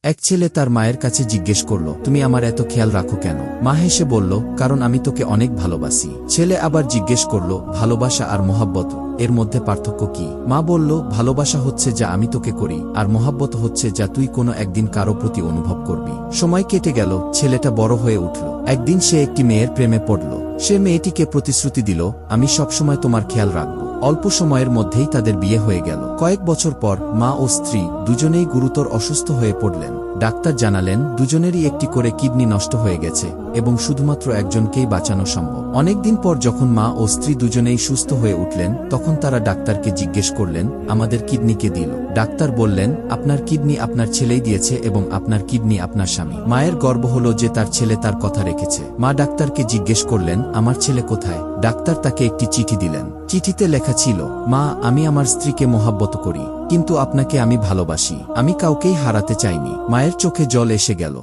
এক ছেলে তার মায়ের কাছে জিজ্ঞেস করল, তুমি আমার এত খেয়াল রাখো কেন? মা হেসে বলল, কারণ আমি তোকে অনেক ভালোবাসি। ছেলে আবার জিজ্ঞেস করল, ভালোবাসা আর মোহাব্বত এর মধ্যে পার্থক্য কি? মা বলল, ভালোবাসা হচ্ছে যা আমি তোকে করি, আর মোহাব্বত হচ্ছে যা তুই কোনো একদিন কারো প্রতি অনুভব করবি। সময় কেটে গেল, ছেলেটা বড় হয়ে উঠল। একদিন সে একটি মেয়ের প্রেমে পড়ল। সে মেয়েটিকে প্রতিশ্রুতি দিল, আমি সবসময় তোমার খেয়াল রাখব। অল্প সময়ের মধ্যেই তাদের বিয়ে হয়ে গেল। কয়েক বছর পর মা ও স্ত্রী দুজনেই গুরুতর অসুস্থ হয়ে পড়লেন। ডাক্তার জানালেন দুজনেরই একটি করে কিডনি নষ্ট হয়ে গেছে এবং শুধুমাত্র একজনকেই বাঁচানো সম্ভব। অনেকদিন পর যখন মা ও স্ত্রী দুজনেই সুস্থ হয়ে উঠলেন, তখন তারা ডাক্তারকে জিজ্ঞেস করলেন, আমাদের কিডনিকে দিল? ডাক্তার বললেন, আপনার কিডনি আপনার ছেলেই দিয়েছে এবং আপনার কিডনি আপনার স্বামী। মায়ের গর্ব হলো যে তার ছেলে তার কথা রেখেছে। মা ডাক্তারকে জিজ্ঞেস করলেন, আমার ছেলে কোথায়? ডাক্তার তাকে একটি চিঠি দিলেন। চিঠিতে লেখা ছিল, মা, আমি আমার স্ত্রীকে মোহাব্বত করি, কিন্তু আপনাকে আমি ভালোবাসি। আমি কাউকেই হারাতে চাইনি। মায়ের চোখে জল এসে গেল।